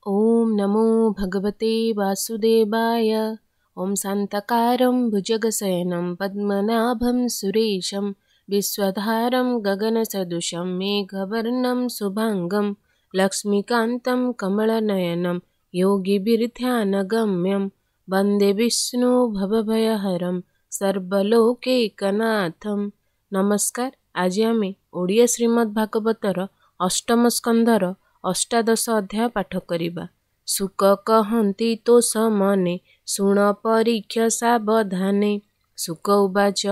ओम नमो भगवते वासुदेवाय। ओम शांताकारं भुजगशयनं पद्मनाभं सुरेशं विश्वधारं गगनसदृशं मेघवर्णं शुभांगं लक्ष्मीकान्तं कमलनयनं योगिभिर्ध्यानगम्यं वन्दे विष्णु भवभयहरं सर्वलोकैकनाथं। नमस्कार। आज आमे ओडिया श्रीमद्भागवतर अष्टम स्कंधर अष्टादश अध्याय पाठ करिबा। सुक कहन्ति तोष मने शुण परीक्ष सावधाने। सुक उवाच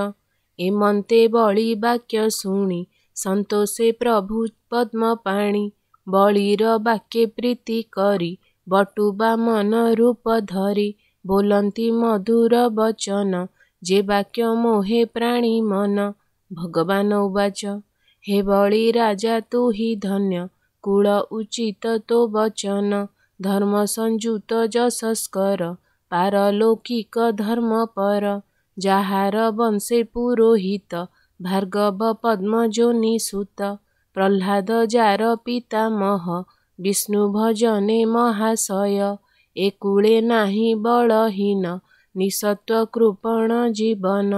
एमन्ते बळी वाक्य शुणि संतोषे प्रभु पद्मपाणि। बळीर वाक्ये प्रीति करि बटुबा मन रूप धरि। बोलन्ति मधुर वचन जे वाक्य मोहे प्राणी मन। भगवान उवाच हे बळी राजा तु हि धन्य कुल उचित तो वचन। धर्म संयुत जशस्कर पारलौकिक धर्म पर। जाहार वंशे पुरोहित भार्गव पद्मजोनि सुत। प्रह्लाद जार पितामह विष्णु भजने महाशय। एकुळे नाही बलहीन निसत्व कृपण जीवन।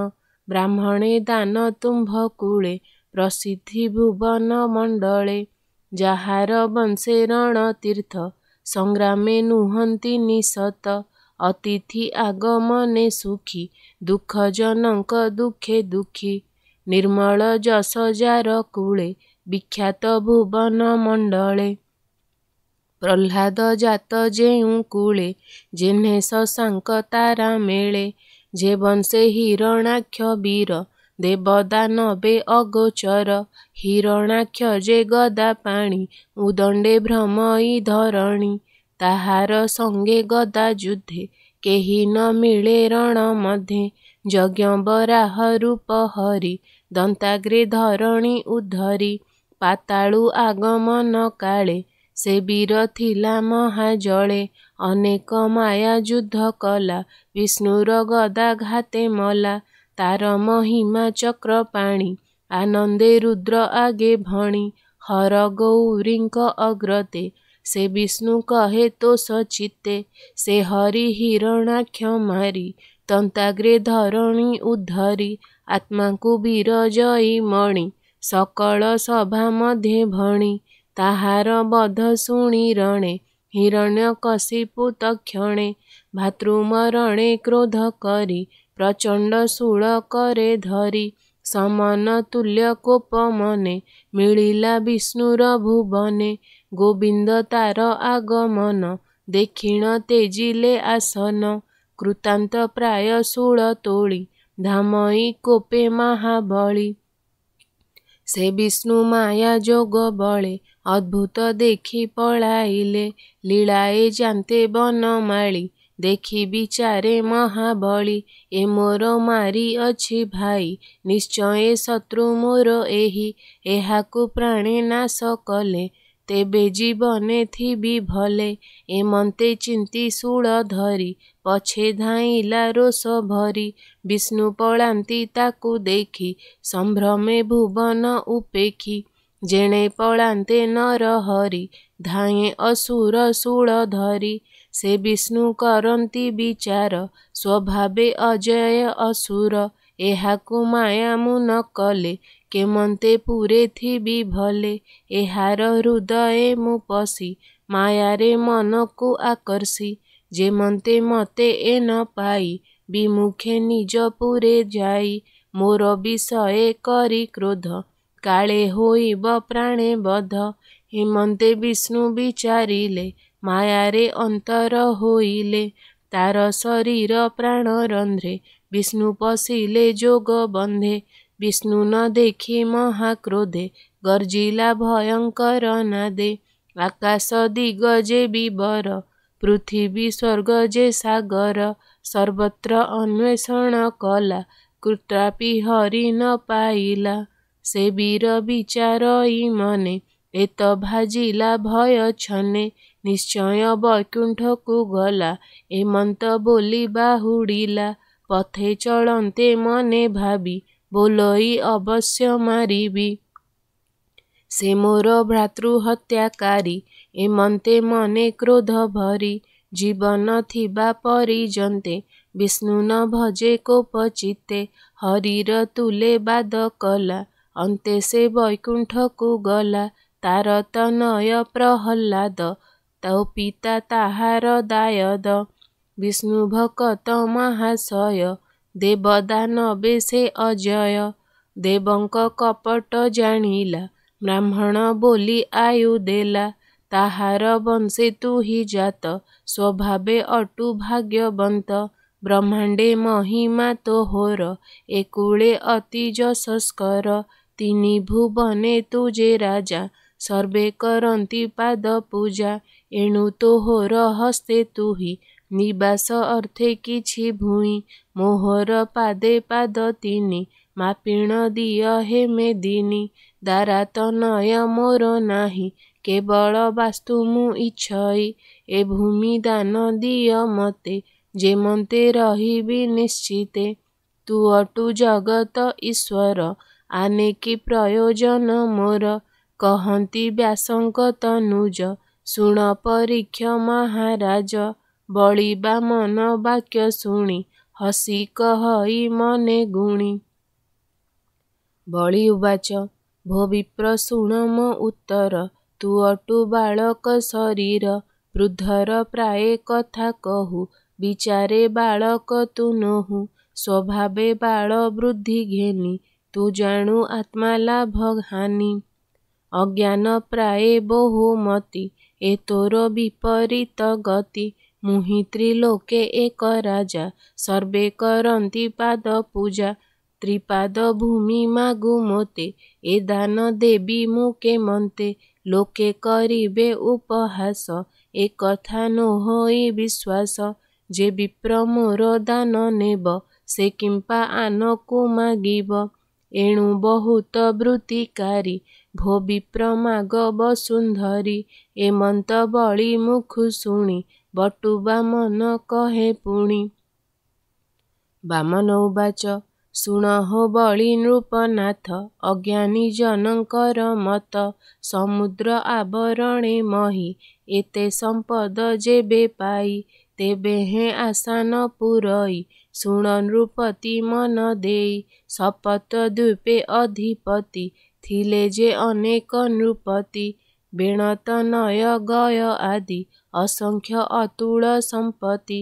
ब्राह्मणे दान तुम्भ कुळे प्रसिद्धि भुवन मंडले। जाहार वंशे रणतीर्थ संग्रामे नुहन्ति निशत। अतिथि आगमने सुखी दुःखजनक दुःखे दुःखी। निर्मल जस जार कुळे विख्यात भुवन मंडले। प्रह्लाद जात जेउ कुळे जेह्ने शशांक तारा मेळे। जे वंशे हिरणाक्ष वीर देवदानवे अगोचर। हिरणाक्ष जे गदा पाणी उदंडे भ्रमई धरणी। ताहार संगे गदा युद्धे केहि न मिळे रण मध्ये। यज्ञ बराह रूप हरि दंताग्रे धरणी उद्धरी। पाताळु आगमन काळे से वीर थिला महाजळे। अनेक माया युद्ध कला विष्णुर गदा घाते मला। तार महिमा चक्र पाणी आनंदे रुद्र आगे भणी। हर गौरींक अग्रते से विष्णु कहे तोष चित्ते। से हरि हिरणाक्ष मारी दंताग्रे धरणी उद्धरी। आत्मा वीर जयी मणि सकल सभा मध्ये भणी। ताहार बध शुणि रणे हिरण्यकशिपु तत्क्षणे। भातृमरणे क्रोध करी प्रचंड शूळ करे धरी। समन तुल्य कोप मने मिलिला विष्णुर भुवने। गोविंद तार आगमन देखिण तेजिले आसन। कृतांत प्राय शूळ तोळी धामई कोपे महाबळी। से विष्णु माया जोग बळे अद्भुत देखि पळाइले। लीलाए जानते बनमाळी देखि विचारे महाबळी। ए मोर मारी अछि भाई निश्चय शत्रु मोर एहि। एहाकु प्राणे नाश कले तेबे जीवने थिबि भले। एमन्ते चिंती शूळ धरी पछे धाइला रोष भरी। विष्णु पळांती ताकु देखि संभ्रमे भुवन उपेखि। जेणे पळांते नर हरि धाये असुर शूळ धरी। से विष्णु करन्ति विचार स्वभावे अजय असुर। एहाकु माया मुन कले केमन्ते पुरे थिबि भले। एहार हृदय मु पसी मायारे मनकु आकर्षि। जेमन्ते मते ए न पाई विमुखे निज पुरे जाई। मोर विषय करी क्रोध काळे होइब प्राणे बध। हेमन्ते विष्णु विचारिले मायारे अंतर होइले। तार शरीर प्राण रंध्रे विष्णु पशिले जोग बंधे। विष्णु न देखि महाक्रोधे गर्जिला भयंकर नादे। आकाश दिग्गजे विवर पृथिवी स्वर्ग जे सागर। सर्वत्र अन्वेषण कला कृत्रापि हरि न पाइला। से वीर विचारई मने एत भाजिला भय छने। निश्चय वैकुंठकु गला एमंत बोली बाहुडिला। पथे चलन्ते मने भाबी बोलई अवश्य मारिबी। ସେ ମୋର ଭ୍ରାତୃହତ୍ୟାକାରୀ। ଏମନ୍ତେ ମନେ କ୍ରୋଧ ଭରି ଜୀବନ ଥିବା ପରିଜନ୍ତେ ବିଷ୍ଣୁ ନ ଭଜେ କୋପ ଚିତ୍ତେ ହରିର ତୁଲେ ବାଦ କଲା। ଅନ୍ତେ ସେ ବୈକୁଣ୍ଠକୁ ଗଲା ତାର ତନୟ ପ୍ରହଲ୍ଲାଦ ତୋ ପିତା ତାହାର ଦାୟଦ। ବିଷ୍ଣୁ ଭକତ ମହାଶୟ ଦେବ ଦାନବେ ସେ ଅଜୟ। ଦେବଙ୍କ କପଟ ଜାଣିଲା ବ୍ରାହ୍ମଣ ବୋଲି ଆୟୁ ଦେଲା। ତାହାର ବଂଶେ ତୁହି ଜାତ ସ୍ୱଭାବେ ଅଟୁ ଭାଗ୍ୟବନ୍ତ। ବ୍ରହ୍ମାଣ୍ଡେ ମହିମା ତୋହର ଏକୁଳେ ଅତି ଯଶସ୍କର। ତିନି ଭୁବନେ ତୁଜେ ରାଜା ସର୍ବେ କରନ୍ତି ପାଦ ପୂଜା। ଏଣୁ ତୋହର ହସ୍ତେ ତୁହି ନିବାସ ଅର୍ଥେ କିଛି ଭୂଇଁ। ମୋହର ପାଦେ ପାଦ ତିନି ମାପିଣ ଦିଅ ହେ ମେଦିନୀ। ଦାରା ତନୟ ମୋର ନାହିଁ କେବଳ ବାସ୍ତୁ ମୁଁ ଇଚ୍ଛଇ। ଏ ଭୂମି ଦାନ ଦିଅ ମତେ ଯେମନ୍ତେ ରହିବି ନିଶ୍ଚିତେ। ତୁ ଅଟୁ ଜଗତ ଈଶ୍ୱର ଆନେ କି ପ୍ରୟୋଜନ ମୋର। କହନ୍ତି ବ୍ୟାସଙ୍କ ତନୁଜ ଶୁଣ ପରୀକ୍ଷ ମହାରାଜ। ବଳି ବାମନ ବାକ୍ୟ ଶୁଣି ହସି କହଇ ମନେ ଗୁଣି। ବଳି ଉବାଚ ଭୋ ବିପ୍ର ଶୁଣ ମୋ ଉତ୍ତର। ତୁ ଅଟୁ ବାଳକ ଶରୀର ବୃଦ୍ଧର ପ୍ରାୟେ କଥା କହୁ। ବିଚାରେ ବାଳକ ତୁ ନୋହୁ ସ୍ୱଭାବେ ବାଳ ବୃଦ୍ଧି ଘେନି। ତୁ ଜାଣୁ ଆତ୍ମା ଲାଭ ହାନି। ଅଜ୍ଞାନ ପ୍ରାୟେ ବହୁମତି ଏ ତୋର ବିପରୀତ ଗତି। ମୁହିଁ ତ୍ରିଲୋକେ ଏକ ରାଜା ସର୍ବେ କରନ୍ତି ପାଦ ପୂଜା। ତ୍ରିପାଦ ଭୂମି ମାଗୁ ମୋତେ ଏ ଦାନ ଦେବି ମୁଁ କେମନ୍ତେ। ଲୋକେ କରିବେ ଉପହାସ ଏ କଥା ନୋହଇ ବିଶ୍ୱାସ। ଯେ ବିପ୍ର ମୋର ଦାନ ନେବ ସେ କିମ୍ପା ଆନକୁ ମାଗିବ। ଏଣୁ ବହୁତ ବୃତ୍ତିକାରୀ ଭୋ ବିପ୍ର ମାଗ ବସୁନ୍ଧରୀ। ଏମନ୍ତ ବଳି ମୁଖୁ ଶୁଣି ବଟୁ ବାମନ କହେ ପୁଣି। ବାମନ ଉବାଚ ଶୁଣ ହୋ ବଳି ନୃପନାଥ ଅଜ୍ଞାନୀ ଜନଙ୍କର ମତ। ସମୁଦ୍ର ଆବରଣେ ମହି ଏତେ ସମ୍ପଦ ଯେବେ ପାଇ। ତେବେ ହେଁ ଆଶା ନ ପୂରଇ ଶୁଣ ନୃପତି ମନ ଦେଇ। ସପତ ଦ୍ୱୀପେ ଅଧିପତି ଥିଲେ ଯେ ଅନେକ ନୃପତି। ବେଣ ତନୟ ଗୟ ଆଦି ଅସଂଖ୍ୟ ଅତୁଳ ସମ୍ପତ୍ତି।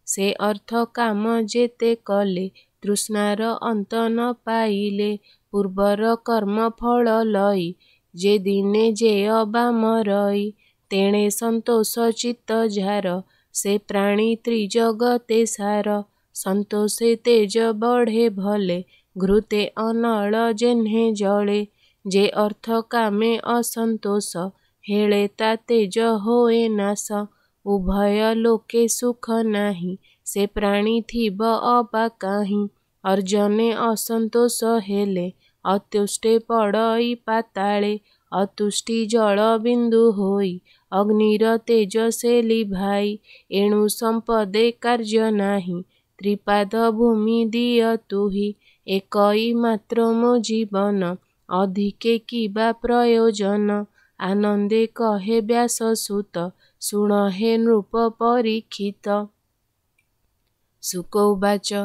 ସେ ଅର୍ଥ କାମ ଯେତେ କଲେ ତୃଷ୍ଣାର ଅନ୍ତ ନ ପାଇଲେ। ପୂର୍ବର କର୍ମ ଫଳ ଲଇ ଯେ ଦିନେ ଯେୟ ବାମରଇ। ତେଣେ ସନ୍ତୋଷ ଚିତ୍ତ ଯାର ସେ ପ୍ରାଣୀ ତ୍ରିଜଗତେ ସାର। ସନ୍ତୋଷେ ତେଜ ବଢ଼େ ଭଲେ ଘୃତେ ଅନଳ ଯେହ୍ନେ ଜଳେ। ଯେ ଅର୍ଥ କାମେ ଅସନ୍ତୋଷ ହେଳେ ତା ତେଜ ହୋଏ ନାଶ। ଉଭୟ ଲୋକେ ସୁଖ ନାହିଁ ସେ ପ୍ରାଣୀ ଥିବ ଅବା କାହିଁ। ଅର୍ଜନେ ଅସନ୍ତୋଷ ହେଲେ ଅତୁଷ୍ଟେ ପଡ଼ଇ ପାତାଳେ। ଅତୁଷ୍ଟି ଜଳ ବିନ୍ଦୁ ହୋଇ ଅଗ୍ନିର ତେଜ ସେ ଲିଭାଇ। ଏଣୁ ସମ୍ପଦେ କାର୍ଯ୍ୟ ନାହିଁ ତ୍ରିପାଦ ଭୂମି ଦିଅ ତୁହି। ଏକଇ ମାତ୍ର ମୋ ଜୀବନ ଅଧିକେ କିବା ପ୍ରୟୋଜନ। ଆନନ୍ଦେ କହେ ବ୍ୟାସସୁତ ଶୁଣ ହେ ନୃପ ପରୀକ୍ଷିତ। ଶୁକ ଉବାଚ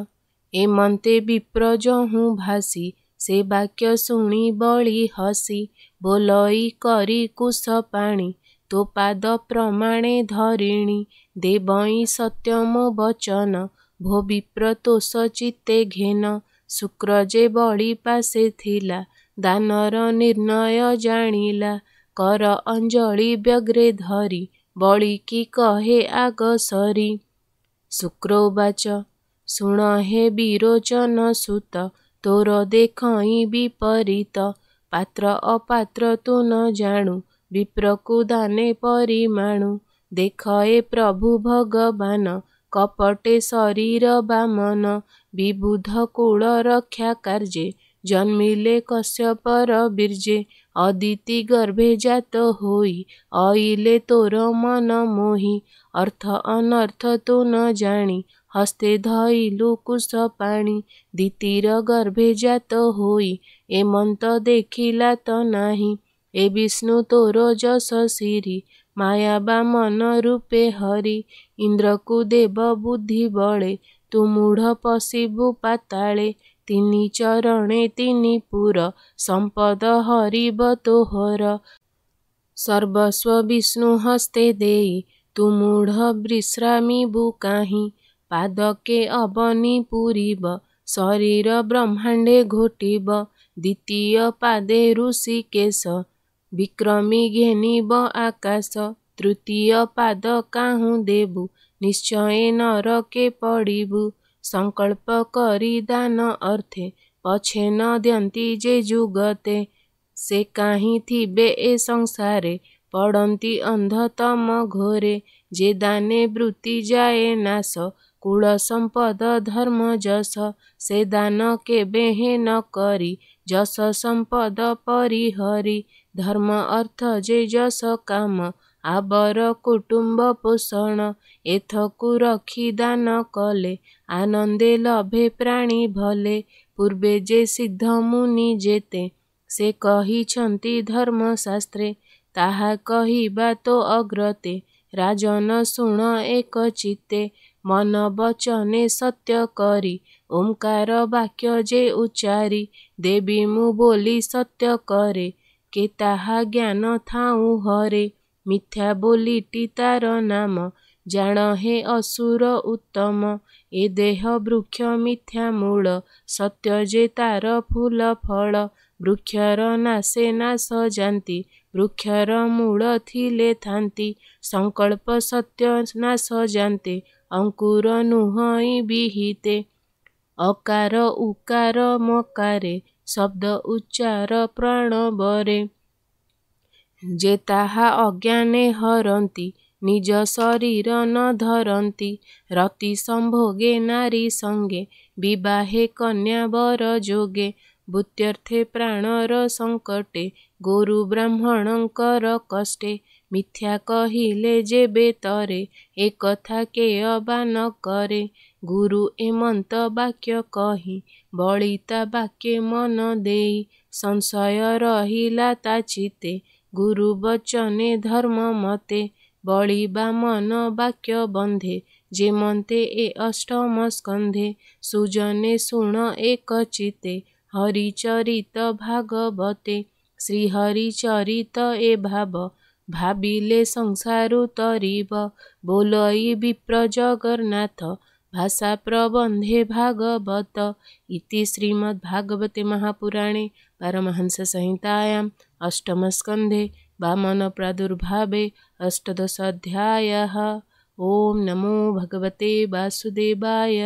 ଏମନ୍ତେ ବିପ୍ର ଯହୁଁ ଭାସି ସେ ବାକ୍ୟ ଶୁଣି ବଳି ହସି। ବୋଲଇ କରି କୁଶ ପାଣି ତୋ ପାଦ ପ୍ରମାଣେ ଧରିଣି। ଦେବଇଁ ସତ୍ୟ ମୋ ବଚନ ଭୋ ବିପ୍ର ତୋଷ ଚିତ୍ତେ ଘେନ। ଶୁକ୍ର ଯେ ବଳି ପାଶେ ଥିଲା ଦାନର ନିର୍ଣ୍ଣୟ ଜାଣିଲା। କର ଅଞ୍ଜଳି ବ୍ୟଗ୍ରେ ଧରି ବଳି କି କହେ ଆଗ ସରି। ଶୁକ୍ର ଉବାଚ ଶୁଣ ହେ ବିରୋଚନ ସୁତ ତୋର ଦେଖଇଁ ବିପରୀତ। ପାତ୍ର ଅପାତ୍ର ତୁ ନ ଜାଣୁ ବିପ୍ରକୁ ଦାନେ ପରିମାଣୁ। ଦେଖ ଏ ପ୍ରଭୁ ଭଗବାନ କପଟେ ଶରୀର ବାମନ। ବିବୁଧ କୁଳ ରକ୍ଷା କାର୍ଯ୍ୟେ ଜନ୍ମିଲେ କଶ୍ୟପର ବୀର୍ଯ୍ୟେ। ଅଦିତି ଗର୍ଭେ ଜାତ ହୋଇ ଅଇଲେ ତୋର ମନ ମୋହି। ଅର୍ଥ ଅନର୍ଥ ତୁ ନ ଜାଣି ହସ୍ତେ ଧଇଲୁ କୁଶ ପାଣି। ଦିତିର ଗର୍ଭେ ଜାତ ହୋଇ ଏମନ୍ତ ଦେଖିଲା ତ ନାହିଁ ए विष्णु तोर जस सिरि माया बा मन रूपे हरि इंद्रकु देव बुद्धि बळे तू मूढ़ पशिबु पाताळे तिनि चरणे तिनि पुर संपद हरिब तोहर सर्वस्व विष्णु हस्ते देई तू मूढ़ विश्रामिबु काहि पादके अवनि पूरिब शरीर ब्रह्मांडे घोटिब द्वितीय पादे ऋषिकेश विक्रमी घेनिब आकाश तृतीय पाद काहू देबु निश्चय नरके पड़िबु संकल्प करी दान अर्थे पछे न द्यंती जे जुगते से काहीं थिबे ए संसारे पड़ंती अंधतम घोरे जे दाने वृत्ति जाए नाश कुल संपद धर्म जस से दान केबे हे न करी जस संपद परिहरी धर्म अर्थ जे जस काम आबर कुटुंब पोषण एथकु रखी दान कले आनंदे लभे प्राणी भले पूर्वे जे सिद्ध मुनि जेते से कहिछंती धर्मशास्त्रे ताहा कहिबा तो अग्रते राजन शुण एक चित्ते मन वचने सत्य करी ओंकार वाक्य जे उच्चारी देवी मु बोली सत्य करे के ताहा ज्ञान थाऊ हरे मिथ्या बोलीटी तार नाम जान हे असुर उत्तम ए देह वृक्ष मिथ्या मूल सत्य जे तार फूल फल वृक्षर नासे नाश जाती वृक्षर मूल थिले थांती संकल्प सत्य नाश जाते अंकुर नुहई विहिते अकार उकार मकारे शब्द उच्चार प्राण बरे जे ताहा अज्ञाने हरंती निज शरीर न धरंती रति संभोगे नारी संगे विवाहे कन्या वर जोगे भूत्यर्थे प्राणर संकटे गोरु ब्राह्मणंकर कष्टे मिथ्या कहिले जेबे तरे ए कथा के अबा न करे गुरु एमंत वाक्य कही बलिता वाक्य मन देई संशय रहिला ता चिते गुरु वचने धर्म मते बलिबा मन वाक्य बंधे जे मंते ए अष्टम स्कंधे सुजने शुण एक चिते हरिचरित भागवते श्रीहरिचरित ए भाव भाबिले संसारु तरिब बोलई विप्र जगन्नाथ भाषा प्रबंधे भागवत इति श्रीमद्भागवते महापुराणे पारमहंस संहितायां अष्टमस्कन्धे वामन प्रादुर्भावे अष्टादश अध्यायः। ओम नमो भगवते वासुदेवाय।